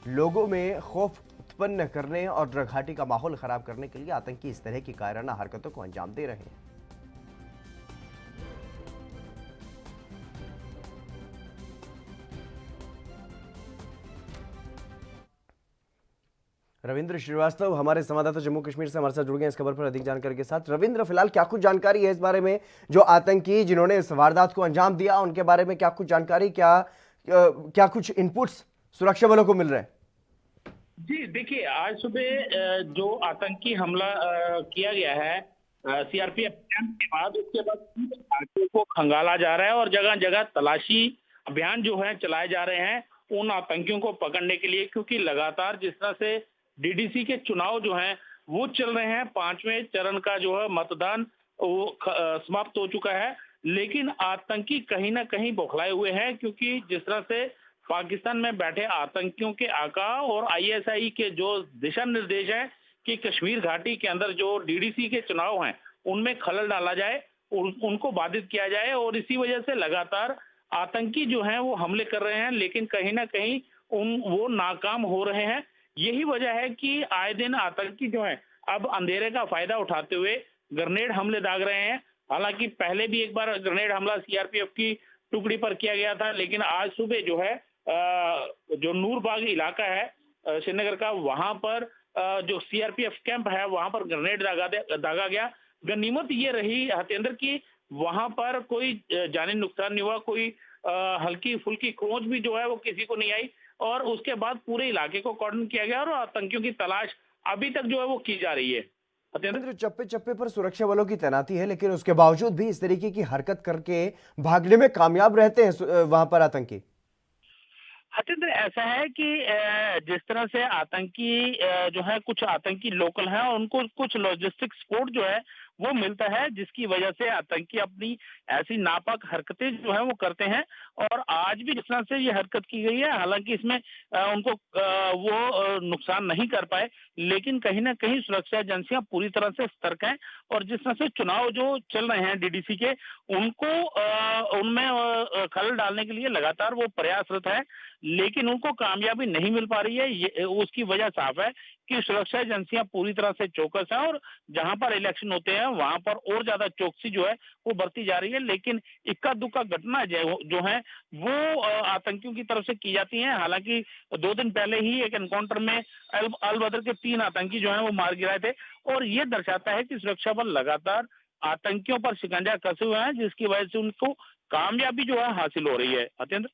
लोगों में खौफ उत्पन्न करने और घाटी का माहौल खराब करने के लिए आतंकी इस तरह की कायराना हरकतों को अंजाम दे रहे हैं। रविंद्र श्रीवास्तव हमारे संवाददाता जम्मू कश्मीर से हमारे साथ जुड़ गए इस खबर पर अधिक जानकारी के साथ। रविंद्र, फिलहाल क्या कुछ जानकारी है इस बारे में, जो आतंकी जिन्होंने इस वारदात को अंजाम दिया उनके बारे में क्या कुछ जानकारी, क्या कुछ इनपुट्स सुरक्षा बलों को मिल रहे हैं? जी देखिए, आज सुबह जो आतंकी हमला किया गया है सीआरपीएफ कैंप के बाद, उसके बाद घाटियों को खंगाला जा रहा है और जगह जगह तलाशी अभियान जो है चलाए जा रहे हैं उन आतंकियों को पकड़ने के लिए, क्योंकि लगातार जिस तरह से डीडीसी के चुनाव जो हैं वो चल रहे हैं, 5वें चरण का जो है मतदान वो समाप्त हो चुका है, लेकिन आतंकी कहीं ना कहीं बौखलाए हुए हैं, क्योंकि जिस तरह से पाकिस्तान में बैठे आतंकियों के आका और आईएसआई के जो दिशा निर्देश है कि कश्मीर घाटी के अंदर जो डीडीसी के चुनाव हैं उनमें खलल डाला जाए, उनको बाधित किया जाए, और इसी वजह से लगातार आतंकी जो हैं वो हमले कर रहे हैं, लेकिन कहीं ना कहीं वो नाकाम हो रहे हैं। यही वजह है कि आए दिन आतंकी जो हैं अब अंधेरे का फायदा उठाते हुए ग्रेनेड हमले दाग रहे हैं। हालांकि पहले भी एक बार ग्रेनेड हमला सीआरपीएफ की टुकड़ी पर किया गया था, लेकिन आज सुबह जो है जो नूरबाग इलाका है श्रीनगर का, वहां पर जो सीआरपीएफ कैंप है वहां पर ग्रेनेड दागा गया। गनीमत ये रही हतेंद्र की वहां पर कोई जानी नुकसान नहीं हुआ, कोई हल्की फुल्की खरोंच भी जो है वो किसी को नहीं आई, और उसके बाद पूरे इलाके को कॉर्डन किया गया और आतंकियों की तलाश अभी तक जो है वो की जा रही है। चप्पे चप्पे पर सुरक्षा बलों की तैनाती है, लेकिन उसके बावजूद भी इस तरीके की हरकत करके भागने में कामयाब रहते हैं वहां पर आतंकी। हतेंद्र, ऐसा है कि जिस तरह से आतंकी जो है कुछ आतंकी लोकल हैं और उनको कुछ लॉजिस्टिक सपोर्ट जो है वो मिलता है, जिसकी वजह से आतंकी अपनी ऐसी नापाक हरकतें जो है वो करते हैं। और आज भी जिस तरह से ये हरकत की गई है, हालांकि इसमें उनको वो नुकसान नहीं कर पाए, लेकिन कहीं ना कहीं सुरक्षा एजेंसियां पूरी तरह से सतर्क हैं। और जिस तरह से चुनाव जो चल रहे हैं डीडीसी के, उनको उनमें खलल डालने के लिए लगातार वो प्रयासरत है, लेकिन उनको कामयाबी नहीं मिल पा रही है। उसकी वजह साफ है कि सुरक्षा एजेंसियां पूरी तरह से चौकस हैं, और जहां पर इलेक्शन होते हैं वहां पर और ज्यादा चौकसी जो है वो बरती जा रही है। लेकिन इक्का दुक्का घटना जो है वो आतंकियों की तरफ से की जाती है। हालांकि 2 दिन पहले ही एक एनकाउंटर में अल बदर के 3 आतंकी जो है वो मार गिराए थे, और ये दर्शाता है कि सुरक्षा बल लगातार आतंकियों पर शिकंजा कसे हुए हैं, जिसकी वजह से उनको कामयाबी जो है हासिल हो रही है। अत्यंत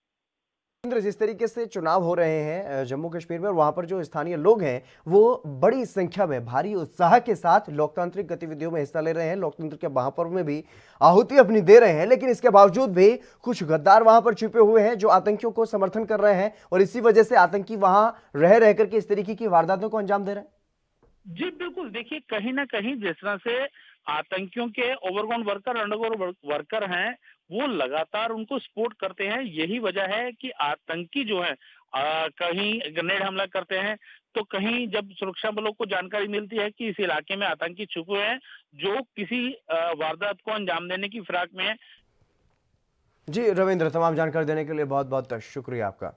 जिस तरीके से चुनाव हो रहे हैं जम्मू कश्मीर में, और वहां पर जो स्थानीय लोग हैं वो बड़ी संख्या में भारी उत्साह के साथ लोकतांत्रिक गतिविधियों में हिस्सा ले रहे हैं, लोकतंत्र के महापर्व में भी आहुति अपनी दे रहे हैं, लेकिन इसके बावजूद भी कुछ गद्दार वहां पर छिपे हुए हैं जो आतंकियों को समर्थन कर रहे हैं, और इसी वजह से आतंकी वहां रह करके इस तरीके की वारदातों को अंजाम दे रहे हैं। जी बिल्कुल, देखिए कहीं ना कहीं जिस तरह से आतंकियों के ओवरग्राउंड वर्कर, अंडरग्राउंड वर्कर हैं, वो लगातार उनको सपोर्ट करते हैं। यही वजह है कि आतंकी जो है कहीं ग्रेनेड हमला करते हैं, तो कहीं जब सुरक्षा बलों को जानकारी मिलती है कि इस इलाके में आतंकी छुपे हुए हैं जो किसी वारदात को अंजाम देने की फिराक में है। जी रविंद्र, तमाम जानकारी देने के लिए बहुत बहुत शुक्रिया आपका।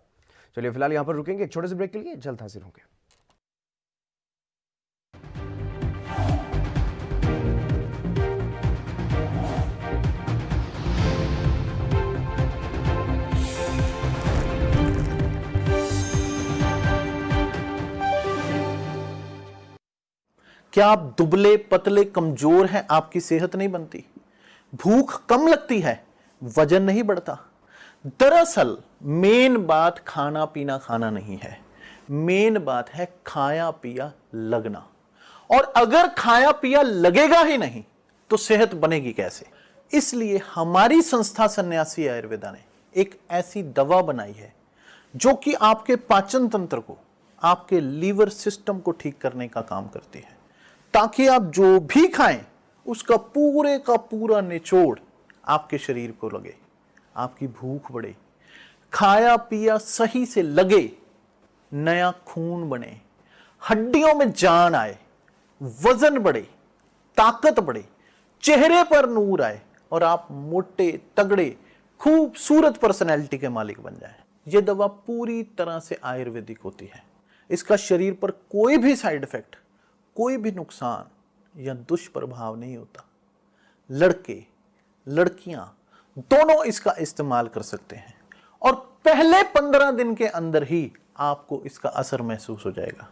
चलिए फिलहाल यहाँ पर रुकेंगे एक छोटे से ब्रेक के लिए, जल्द हाजिर होंगे। क्या आप दुबले पतले कमजोर हैं, आपकी सेहत नहीं बनती, भूख कम लगती है, वजन नहीं बढ़ता? दरअसल मेन बात खाना पीना खाना नहीं है, मेन बात है खाया पिया लगना। और अगर खाया पिया लगेगा ही नहीं तो सेहत बनेगी कैसे? इसलिए हमारी संस्था सन्यासी आयुर्वेदा ने एक ऐसी दवा बनाई है जो कि आपके पाचन तंत्र को, आपके लीवर सिस्टम को ठीक करने का काम करती है, ताकि आप जो भी खाएं उसका पूरे का पूरा निचोड़ आपके शरीर को लगे, आपकी भूख बढ़े, खाया पिया सही से लगे, नया खून बने, हड्डियों में जान आए, वजन बढ़े, ताकत बढ़े, चेहरे पर नूर आए और आप मोटे तगड़े खूबसूरत पर्सनैलिटी के मालिक बन जाएं। यह दवा पूरी तरह से आयुर्वेदिक होती है। इसका शरीर पर कोई भी साइड इफेक्ट, कोई भी नुकसान या दुष्प्रभाव नहीं होता। लड़के लड़कियां दोनों इसका इस्तेमाल कर सकते हैं और पहले 15 दिन के अंदर ही आपको इसका असर महसूस हो जाएगा।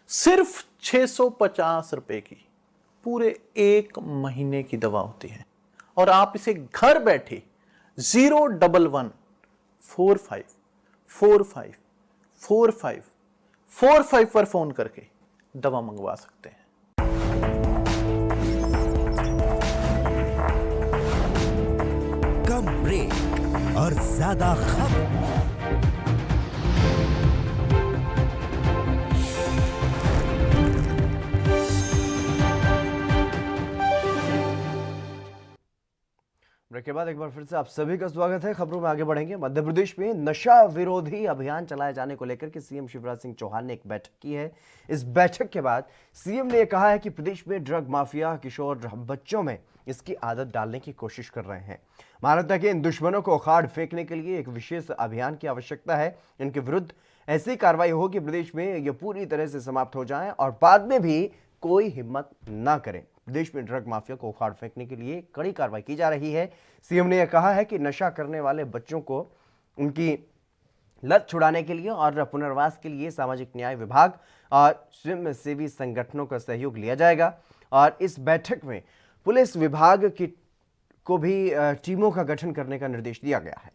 सिर्फ 650 रुपए की पूरे 1 महीने की दवा होती है और आप इसे घर बैठे 01145454545 पर फोन करके दवा मंगवा सकते हैं। कम ब्रेक और ज्यादा खबर। ब्रेक के बाद एक बार फिर से आप सभी का स्वागत है। खबरों में आगे बढ़ेंगे। मध्य प्रदेश में नशा विरोधी अभियान चलाए जाने को लेकर के सीएम शिवराज सिंह चौहान ने एक बैठक की है। इस बैठक के बाद सीएम ने कहा है कि प्रदेश में ड्रग माफिया किशोर बच्चों में इसकी आदत डालने की कोशिश कर रहे हैं। मानवता के इन दुश्मनों को उखाड़ फेंकने के लिए एक विशेष अभियान की आवश्यकता है। इनके विरुद्ध ऐसी कार्रवाई हो कि प्रदेश में ये पूरी तरह से समाप्त हो जाए और बाद में भी कोई हिम्मत ना करे। प्रदेश में ड्रग माफिया को उखाड़ फेंकने के लिए कड़ी कार्रवाई की जा रही है। सीएम ने यह कहा है कि नशा करने वाले बच्चों को उनकी लत छुड़ाने के लिए और पुनर्वास के लिए सामाजिक न्याय विभाग और स्वयंसेवी संगठनों का सहयोग लिया जाएगा। और इस बैठक में पुलिस विभाग को भी टीमों का गठन करने का निर्देश दिया गया है।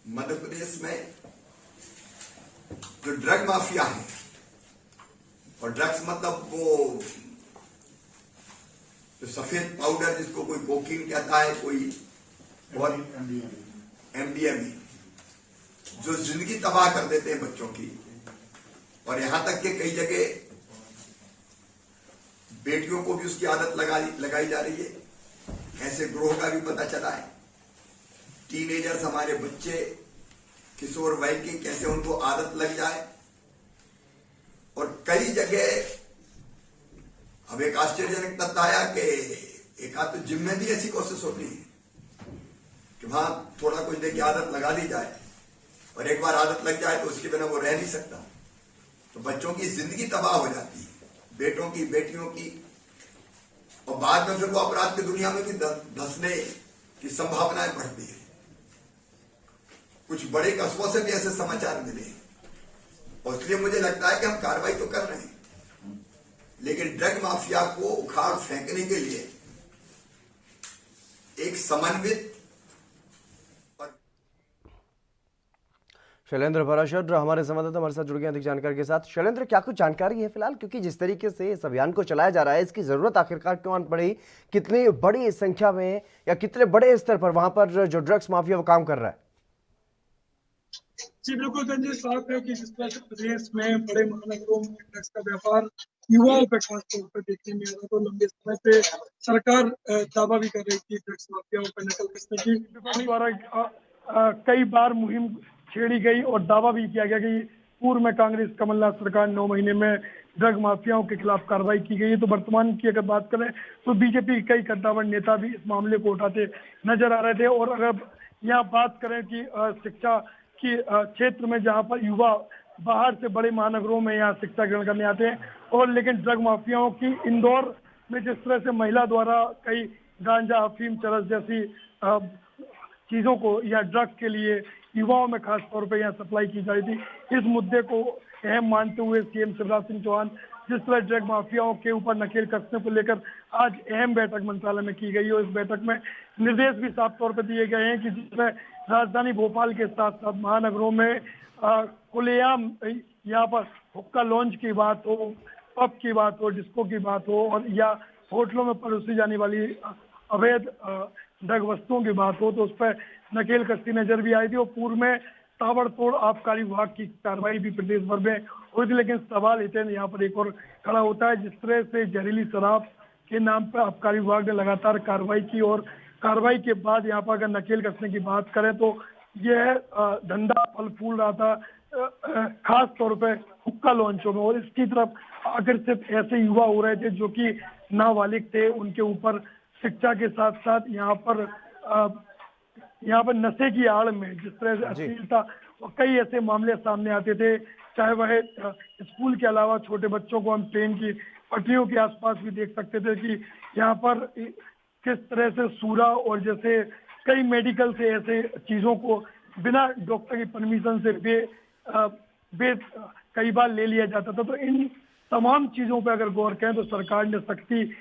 मध्य प्रदेश में जो ड्रग माफिया है, और ड्रग्स मतलब वो जो सफेद पाउडर जिसको कोई कोकीन कहता है, कोई और एमडीएमए, जो जिंदगी तबाह कर देते हैं बच्चों की, और यहां तक कि कई जगह बेटियों को भी उसकी आदत लगाई जा रही है। ऐसे ग्रोह का भी पता चला है। टीनेजर्स, हमारे बच्चे, किशोर वय के, कैसे उनको आदत लग जाए। और कई जगह अब एक आश्चर्यजनक तथ्य आया कि एक आध तो जिम में भी ऐसी कोशिश होती है कि वहां थोड़ा कुछ देर की आदत लगा दी जाए, और एक बार आदत लग जाए तो उसके बिना वो रह नहीं सकता। तो बच्चों की जिंदगी तबाह हो जाती है, बेटों की, बेटियों की, और बाद में फिर वो अपराध की दुनिया में भी धंसने की संभावनाएं बढ़ती है। कुछ बड़े कस्बों से भी ऐसे समाचार मिले, और इसलिए मुझे लगता है कि हम कार्रवाई तो कर रहे हैं, लेकिन ड्रग माफिया को उखाड़ फेंकने के लिए एक समन्वित। शैलेंद्र पराशर हमारे संवाददाता हमारे साथ जुड़ गए अधिक जानकारी के साथ। शैलेंद्र, क्या कुछ जानकारी है फिलहाल, क्योंकि जिस तरीके से इस अभियान को चलाया जा रहा है, इसकी जरूरत आखिरकार क्यों पड़ी? कितनी बड़ी संख्या में या कितने बड़े स्तर पर वहां पर जो ड्रग्स माफिया वो काम कर रहा है? जी बिल्कुल संजय, साफ है कि जिस तरह से प्रदेश में बड़े महानगरों में ड्रग्स का व्यापार युवाओं पे खासतौर पर देखने में आ रहा, तो लंबे समय से सरकार दावा भी कर रही थी ड्रग्स माफियाओं पर नकल कसने की। विपक्ष द्वारा कई बार मुहिम छेड़ी गई और दावा भी किया गया कि पूर्व में कांग्रेस कमलनाथ सरकार 9 महीने में ड्रग माफियाओं के खिलाफ कार्रवाई की गई है। तो वर्तमान की अगर बात करें तो बीजेपी के कई कद्दावर नेता भी इस मामले को उठाते नजर आ रहे थे। और अगर यहाँ बात करें कि शिक्षा की क्षेत्र में, जहाँ पर युवा बाहर से बड़े महानगरों में यहाँ शिक्षा ग्रहण करने आते हैं, और लेकिन ड्रग माफियाओं की इंदौर में जिस तरह से महिला द्वारा कई गांजा, अफीम, चरस जैसी चीजों को या ड्रग के लिए युवाओं में खास तौर पर यहाँ सप्लाई की जा रही थी, इस मुद्दे को अहम मानते हुए सीएम शिवराज सिंह चौहान जिस तरह ड्रग माफियाओं के ऊपर नकेल कसने को लेकर आज अहम बैठक मंत्रालय में की गई, और इस बैठक में निर्देश भी साफ तौर पर दिए गए हैं कि जिसमें राजधानी भोपाल के साथ साथ महानगरों में खुलेआम यहाँ पर हुक्का लॉन्च की बात हो, पब की बात हो, डिस्को की बात हो, और या होटलों में परोसी जाने वाली अवैध ड्रग वस्तुओं की बात हो, तो उस पर नकेल कसती नजर भी आई थी। और पूर्व में ताबड़तोड़ आबकारी विभाग की कार्रवाई भी प्रदेश भर में हुई थी। लेकिन सवाल इतने यहाँ पर एक और खड़ा होता है, जिस तरह से जहरीली शराब के नाम पर आबकारी विभाग ने लगातार कार्रवाई की, और कार्रवाई के बाद यहाँ पर अगर नकेल कसने की बात करें तो यह धंधा फल फूल रहा था, खास तौर पर हुक्का लॉन्चों में, और इसकी तरफ आकर्षित ऐसे युवा हो रहे थे जो कि नाबालिग थे। उनके ऊपर शिक्षा के साथ साथ यहाँ पर नशे की आड़ में जिस तरह से अश्लीलता और कई ऐसे मामले सामने आते थे, चाहे वह स्कूल के अलावा छोटे बच्चों को हम ट्रेन की पटरियों के आसपास भी देख सकते थे कि यहाँ पर किस तरह से सूरा और जैसे कई मेडिकल से ऐसे चीजों को बिना डॉक्टर की परमिशन से कई बार ले लिया जाता था। तो इन तमाम चीजों पर अगर गौर करें तो सरकार ने सख्ती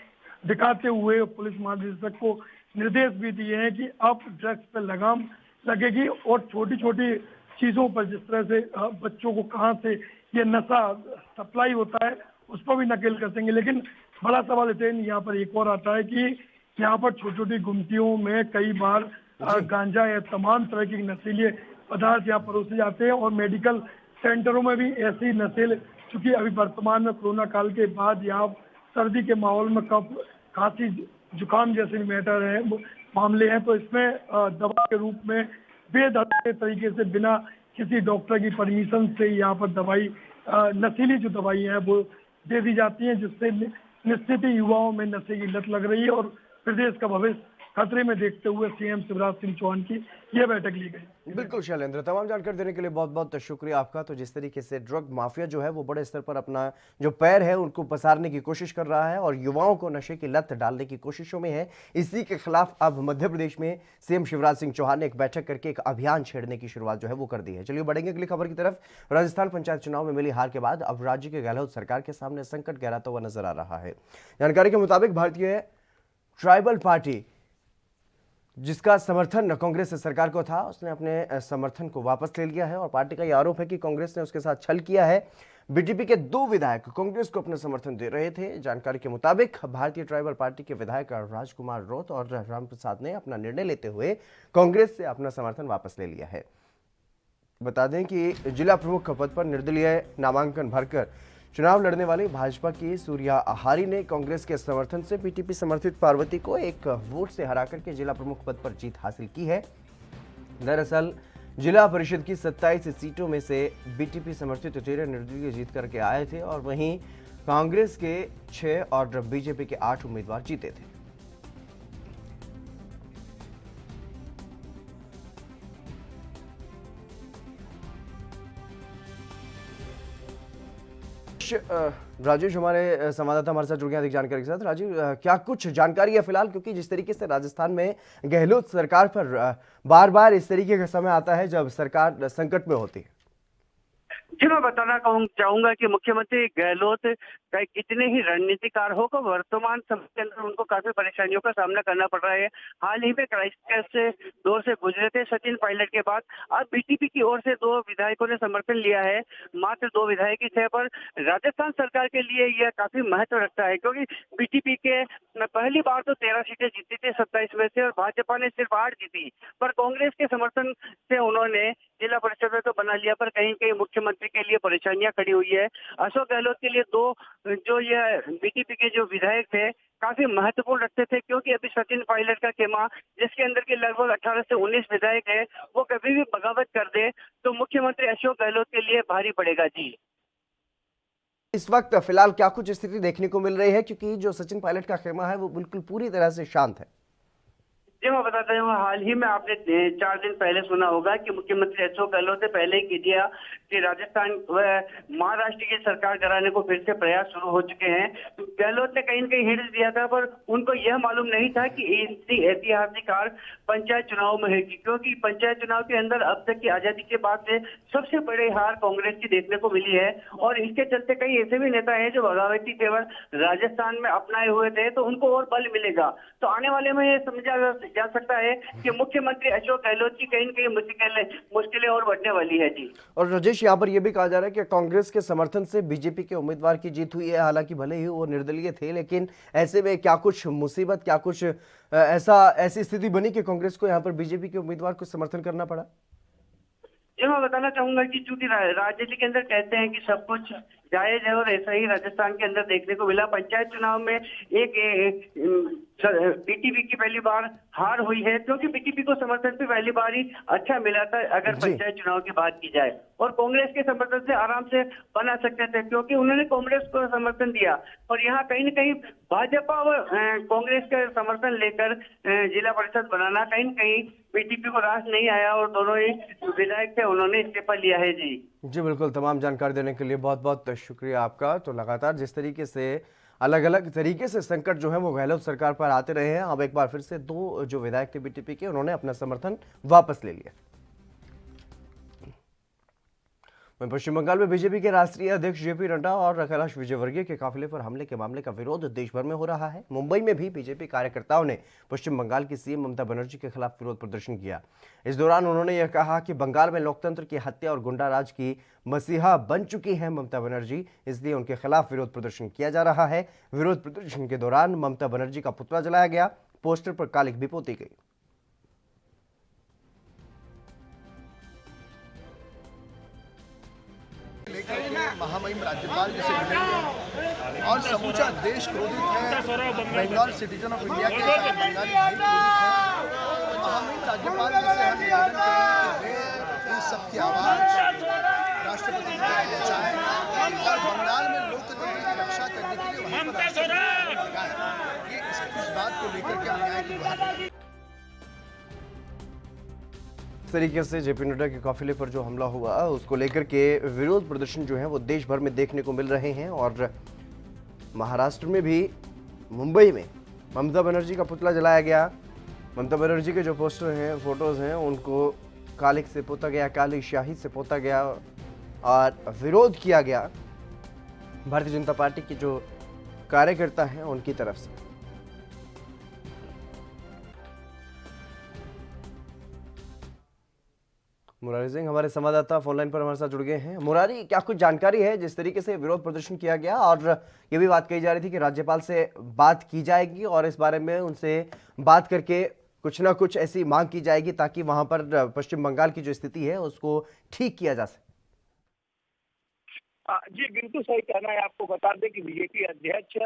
दिखाते हुए पुलिस महानिदेशक को निर्देश भी दिए हैं कि अब ड्रग्स पर लगाम लगेगी, और छोटी छोटी चीजों पर जिस तरह से बच्चों को कहां से ये नशा सप्लाई होता है उस पर भी नकेल कसेंगे। लेकिन बड़ा सवाल यहाँ पर एक और आता है कि यहाँ पर छोटी छोटी गुमटियों में कई बार गांजा या तमाम तरह की नशीले पदार्थ यहाँ परोसे जाते हैं, और मेडिकल सेंटरों में भी ऐसी नशेल, चूंकि अभी वर्तमान में कोरोना काल के बाद यहाँ सर्दी के माहौल में कफ, खांसी, जुकाम जैसे मैटर है, मामले हैं, तो इसमें दवा के रूप में बेधड़क तरीके से बिना किसी डॉक्टर की परमिशन से यहाँ पर दवाई, नशीली जो दवाई है वो दे दी जाती हैं, जिससे निश्चित ही युवाओं में नशे की लत लग रही है, और प्रदेश का भविष्य खतरे में देखते हुए सीएम शिवराज सिंह चौहान की यह बैठक ली गई। बिल्कुल शैलेंद्र, तमाम जानकारी देने के लिए बहुत बहुत शुक्रिया आपका। तो जिस तरीके से ड्रग माफिया जो है वो बड़े स्तर पर अपना जो पैर है उनको पसारने की कोशिश कर रहा है और युवाओं को नशे की लत डालने की कोशिशों में है, इसी के खिलाफ अब मध्य प्रदेश में सीएम शिवराज सिंह चौहान ने एक बैठक करके एक अभियान छेड़ने की शुरुआत जो है वो कर दी है। चलिए बढ़ेंगे अगली खबर की तरफ। राजस्थान पंचायत चुनाव में मिली हार के बाद अब राज्य के गहलोत सरकार के सामने संकट गहराता हुआ नजर आ रहा है। जानकारी के मुताबिक भारतीय ट्राइबल पार्टी, जिसका समर्थन कांग्रेस सरकार को था, उसने अपने समर्थन को वापस ले लिया है और पार्टी का यह आरोप है कि कांग्रेस ने उसके साथ छल किया है। बीटीपी के 2 विधायक कांग्रेस को अपना समर्थन दे रहे थे। जानकारी के मुताबिक भारतीय ट्राइबल पार्टी के विधायक राजकुमार रोत और रामप्रसाद ने अपना निर्णय लेते हुए कांग्रेस से अपना समर्थन वापस ले लिया है। बता दें कि जिला प्रमुख पद पर निर्दलीय नामांकन भरकर चुनाव लड़ने वाले भाजपा की सूर्या आहारी ने कांग्रेस के समर्थन से बीटीपी समर्थित पार्वती को एक वोट से हराकर के जिला प्रमुख पद पर जीत हासिल की है। दरअसल जिला परिषद की 27 सीटों में से बीटीपी समर्थित 13 निर्दलीय जीत करके आए थे और वहीं कांग्रेस के 6 और बीजेपी के 8 उम्मीदवार जीते थे। राजेश हमारे संवाददाता हमारे साथ जुड़ गए अधिक जानकारी के साथ। राजीव, क्या कुछ जानकारी है फिलहाल, क्योंकि जिस तरीके से राजस्थान में गहलोत सरकार पर बार बार इस तरीके का समय आता है जब सरकार संकट में होती है। जी, मैं बताना चाहूंगा कि मुख्यमंत्री गहलोत कितने ही रणनीतिकार हो को वर्तमान समय के अंदर उनको काफी परेशानियों का सामना करना पड़ रहा है। हाल ही में क्राइसिस से दौर से गुजरे थे सचिन पायलट के बाद अब बीटीपी की ओर से 2 विधायकों ने समर्थन लिया है। मात्र 2 विधायक ही थे, पर राजस्थान सरकार के लिए यह काफी महत्व रखता है, क्योंकि बीटीपी के पहली बार तो 13 सीटें जीती थी 27 में से, और भाजपा ने सिर्फ 8 जीती। पर कांग्रेस के समर्थन से उन्होंने जिला परिषद में तो बना लिया, पर कहीं कहीं मुख्यमंत्री के लिए परेशानियां खड़ी हुई है। अशोक गहलोत के लिए 2 जो यह बीटीपी के जो विधायक थे काफी महत्वपूर्ण रखते थे, क्योंकि अभी सचिन पायलट का खेमा, जिसके अंदर के लगभग 18 से 19 विधायक है, वो कभी भी बगावत कर दे तो मुख्यमंत्री अशोक गहलोत के लिए भारी पड़ेगा। जी, इस वक्त फिलहाल क्या कुछ स्थिति देखने को मिल रही है, क्योंकि जो सचिन पायलट का खेमा है वो बिल्कुल पूरी तरह से शांत है। जी, मैं बताता हूँ, हाल ही में आपने 4 दिन पहले सुना होगा कि मुख्यमंत्री अशोक गहलोत ने पहले ही कह दिया कि राजस्थान व महाराष्ट्र की सरकार कराने को फिर से प्रयास शुरू हो चुके हैं। गहलोत ने कहीं न कहीं हिंट दिया था, पर उनको यह मालूम नहीं था कि ऐतिहासिक हार पंचायत चुनाव में है, क्योंकि पंचायत चुनाव के अंदर अब तक की आजादी के बाद से सबसे बड़े हार कांग्रेस की देखने को मिली है। और इसके चलते कई ऐसे भी नेता हैं जो बगावती तेवर राजस्थान में अपनाए हुए थे, तो उनको और बल मिलेगा। तो आने वाले में ये समझा जा सकता है कि मुख्यमंत्री अशोक गहलोत की कहीं न कहीं मुश्किलें और बढ़ने वाली है। जी, और राजेश, यहाँ पर यह भी कहा जा रहा है कि कांग्रेस के समर्थन से बीजेपी के उम्मीदवार की जीत हुई है। हालांकि भले ही वो निर्दलीय थे, लेकिन ऐसे में क्या कुछ मुसीबत, क्या कुछ ऐसी स्थिति बनी कि कांग्रेस को यहाँ पर बीजेपी के उम्मीदवार को समर्थन करना पड़ा? जो मैं बताना चाहूंगा कि चूंकि राजनीति के अंदर कहते हैं कि सब कुछ जायज है, और ऐसा ही राजस्थान के अंदर देखने को मिला। पंचायत चुनाव में एक बीटीपी की पहली बार हार हुई है, क्योंकि बीटीपी को समर्थन भी पहली बार ही अच्छा मिला था अगर पंचायत चुनाव की बात की जाए, और कांग्रेस के समर्थन से आराम से बना सकते थे, क्योंकि उन्होंने कांग्रेस को समर्थन दिया। और यहाँ कहीं न कहीं भाजपा व कांग्रेस का समर्थन लेकर जिला परिषद बनाना कहीं न कहीं बीटीपी को रास नहीं आया, और दोनों ही विधायक थे उन्होंने इस्तीफा लिया है। जी बिल्कुल, तमाम जानकारी देने के लिए बहुत बहुत शुक्रिया आपका। तो लगातार जिस तरीके से अलग अलग तरीके से संकट जो है वो गहलोत सरकार पर आते रहे हैं, अब एक बार फिर से 2 जो विधायक थे बीटीपी के, उन्होंने अपना समर्थन वापस ले लिया। पश्चिम बंगाल में बीजेपी के राष्ट्रीय अध्यक्ष जेपी नड्डा और कैलाश विजयवर्गीय के काफिले पर हमले के मामले का विरोध देश भर में हो रहा है। मुंबई में भी बीजेपी कार्यकर्ताओं ने पश्चिम बंगाल की सीएम ममता बनर्जी के खिलाफ विरोध प्रदर्शन किया। इस दौरान उन्होंने यह कहा कि बंगाल में लोकतंत्र की हत्या और गुंडाराज की मसीहा बन चुकी है ममता बनर्जी, इसलिए उनके खिलाफ विरोध प्रदर्शन किया जा रहा है। विरोध प्रदर्शन के दौरान ममता बनर्जी का पुतला जलाया गया, पोस्टर पर कालिख भी पोती गई। लेकर के महामहिम राज्यपाल जी से मिलेंगे और समूचा देश क्रोधित है। बंगाल सिटीजन ऑफ इंडिया के बंगाली भाई क्रोधित है। महामहिम राज्यपाल जी से हम निवेदन करेंगे कि वे इन सबकी आवाज राष्ट्रपति जी को पहुंचाएं और बंगाल में लोकतंत्र की रक्षा करने के लिए वहां पर ये इस बात को लेकर के न्याय की गुहार। इस तरीके से जेपी नड्डा के काफिले पर जो हमला हुआ उसको लेकर के विरोध प्रदर्शन जो है वो देश भर में देखने को मिल रहे हैं। और महाराष्ट्र में भी मुंबई में ममता बनर्जी का पुतला जलाया गया। ममता बनर्जी के जो पोस्टर हैं, फोटोज हैं, उनको कालिख से पोता गया, काली स्याही से पोता गया और विरोध किया गया भारतीय जनता पार्टी के जो कार्यकर्ता हैं उनकी तरफ से। मुरारी सिंह हमारे संवाददाता फोनलाइन पर हमारे साथ जुड़ गए हैं। मुरारी, क्या कुछ जानकारी है जिस तरीके से विरोध प्रदर्शन किया गया, और ये भी बात कही जा रही थी कि राज्यपाल से बात की जाएगी और इस बारे में उनसे बात करके कुछ ना कुछ ऐसी मांग की जाएगी ताकि वहां पर पश्चिम बंगाल की जो स्थिति है उसको ठीक किया जा सके। जी बिल्कुल सही कहना है। आपको बता दें कि बीजेपी अध्यक्ष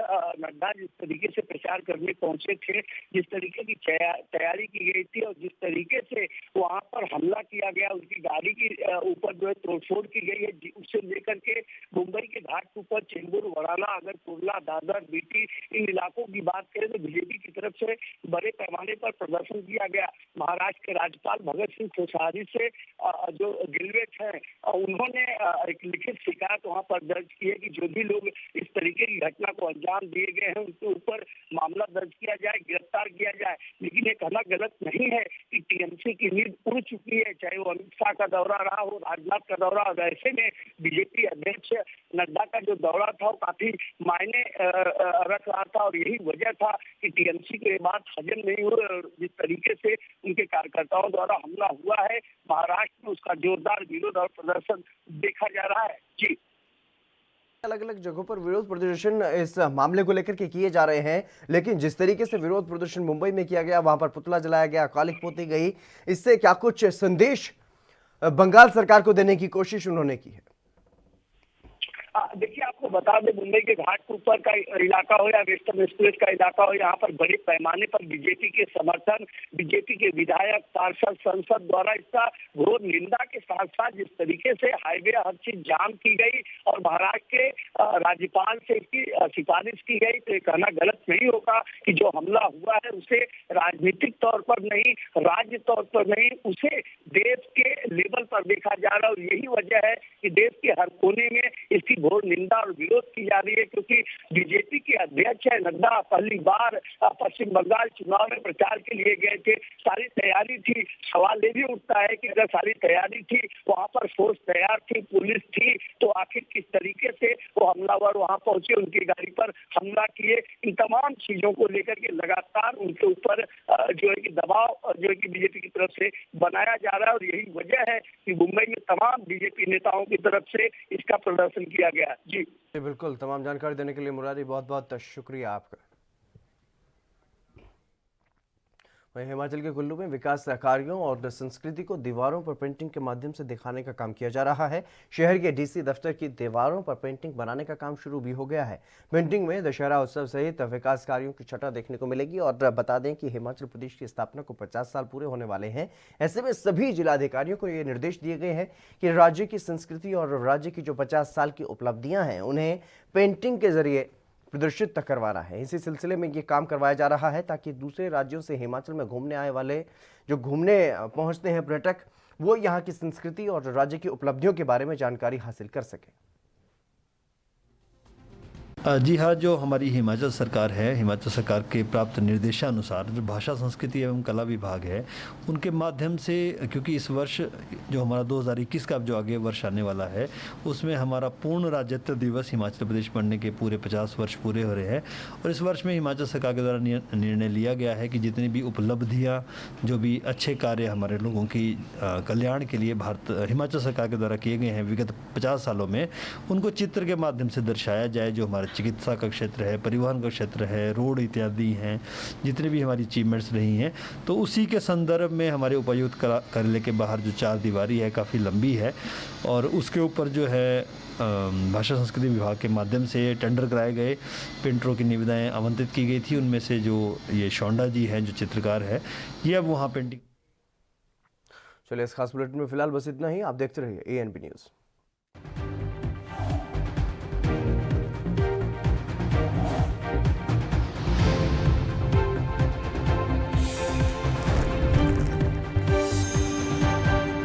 नड्डा जिस तरीके से प्रचार करने पहुंचे थे, जिस तरीके की तैयारी की गई थी और जिस तरीके से वहां पर हमला किया गया, उनकी गाड़ी की ऊपर जो है तोड़फोड़ की गई है, उससे लेकर के मुंबई के घाट के ऊपर चेंबूर, वराला, अगर कुर्ला, दादर, बीटी इन इलाकों की बात करें तो बीजेपी की तरफ से बड़े पैमाने पर प्रदर्शन किया गया। महाराष्ट्र के राज्यपाल भगत सिंह कोश्यारी से जो गिलवेट है उन्होंने एक लिखित शिकायत वहां पर दर्ज की है कि जो भी लोग इस तरीके की घटना को अंजाम दिए गए हैं उनके ऊपर मामला दर्ज किया जाए, गिरफ्तार किया जाए। लेकिन ये कहना गलत नहीं है कि टीएमसी की नींद उड़ चुकी है, चाहे वो अमित शाह का दौरा रहा हो, राजनाथ का दौरा। और ऐसे में बीजेपी अध्यक्ष नड्डा का जो दौरा था वो काफी मायने रख रहा था और यही वजह था कि टीएमसी को ये बात हजम नहीं हुई और जिस तरीके से उनके कार्यकर्ताओं द्वारा हमला हुआ है महाराष्ट्र में उसका जोरदार विरोध और प्रदर्शन देखा जा रहा है। जी, अलग अलग जगहों पर विरोध प्रदर्शन इस मामले को लेकर के किए जा रहे हैं, लेकिन जिस तरीके से विरोध प्रदर्शन मुंबई में किया गया, वहां पर पुतला जलाया गया, कालिक पोती गई, इससे क्या कुछ संदेश बंगाल सरकार को देने की कोशिश उन्होंने की है? देखिए आपको बता दें मुंबई के घाट के ऊपर का इलाका हो या वेस्टर्न एक्सप्रेस का इलाका हो, यहाँ पर बड़े पैमाने पर बीजेपी के समर्थन, बीजेपी के विधायक, पार्षद, संसद द्वारा इसका घोर निंदा के साथ साथ जिस तरीके से हाईवे हर चीज जाम की गई और महाराष्ट्र के राज्यपाल से इसकी सिफारिश की गई, तो ये कहना गलत नहीं होगा कि जो हमला हुआ है उसे राजनीतिक तौर पर नहीं, राज्य तौर पर नहीं, उसे देश के लेवल पर देखा जा रहा है। और यही वजह है कि देश के हर कोने में इसकी घोर निंदा और विरोध की जा रही है, क्योंकि बीजेपी के अध्यक्ष है नड्डा पहली बार पश्चिम बंगाल चुनाव में प्रचार के लिए गए थे, सारी तैयारी थी। सवाल ये भी उठता है कि अगर सारी तैयारी थी, वहां पर फोर्स तैयार थी, पुलिस थी, तो आखिर किस तरीके से वो हमलावर वहां पहुंचे, उनकी गाड़ी पर हमला किए। इन तमाम चीजों को लेकर के लगातार उनके ऊपर जो है कि दबाव जो है कि बीजेपी की तरफ से बनाया जा रहा है और यही वजह है कि मुंबई में तमाम बीजेपी नेताओं की तरफ से इसका प्रदर्शन किया गया। जी बिल्कुल, तमाम जानकारी देने के लिए मुरारी बहुत बहुत शुक्रिया आपका। वहीं हिमाचल के कुल्लू में विकास कार्यों और संस्कृति को दीवारों पर पेंटिंग के माध्यम से दिखाने का काम किया जा रहा है। शहर के डीसी दफ्तर की दीवारों पर पेंटिंग बनाने का काम शुरू भी हो गया है। पेंटिंग में दशहरा उत्सव सहित विकास कार्यों की छटा देखने को मिलेगी। और बता दें कि हिमाचल प्रदेश की स्थापना को 50 साल पूरे होने वाले हैं। ऐसे में सभी जिलाधिकारियों को ये निर्देश दिए गए हैं कि राज्य की संस्कृति और राज्य की जो 50 साल की उपलब्धियां हैं उन्हें पेंटिंग के जरिए प्रदर्शित करवाना है। इसी सिलसिले में ये काम करवाया जा रहा है ताकि दूसरे राज्यों से हिमाचल में घूमने आए वाले जो घूमने पहुंचते हैं पर्यटक, वो यहाँ की संस्कृति और राज्य की उपलब्धियों के बारे में जानकारी हासिल कर सकें। जी हाँ, जो हमारी हिमाचल सरकार है, हिमाचल सरकार के प्राप्त निर्देशानुसार जो भाषा संस्कृति एवं कला विभाग है, उनके माध्यम से, क्योंकि इस वर्ष जो हमारा 2021 का जो आगे वर्ष आने वाला है उसमें हमारा पूर्ण राज्यत्व दिवस हिमाचल प्रदेश बनने के पूरे 50 वर्ष पूरे हो रहे हैं। और इस वर्ष में हिमाचल सरकार के द्वारा निर्णय लिया गया है कि जितनी भी उपलब्धियाँ, जो भी अच्छे कार्य हमारे लोगों की कल्याण के लिए हिमाचल सरकार के द्वारा किए गए हैं विगत 50 सालों में, उनको चित्र के माध्यम से दर्शाया जाए। जो हमारे चिकित्सा का क्षेत्र है, परिवहन का क्षेत्र है, रोड इत्यादि हैं, जितने भी हमारी अचीवमेंट्स रही हैं, तो उसी के संदर्भ में हमारे उपायुक्त कार्यालय के बाहर जो 4 दीवारी है काफ़ी लंबी है और उसके ऊपर जो है भाषा संस्कृति विभाग के माध्यम से टेंडर कराए गए, पेंटरों की निविदाएं आवंटित की गई थी। उनमें से जो ये शौंडा जी हैं जो चित्रकार है, ये अब वहाँ पेंटिंग। चलिए, इस खास बुलेटिन में फिलहाल बस इतना ही। आप देखते रहिए ANP न्यूज़।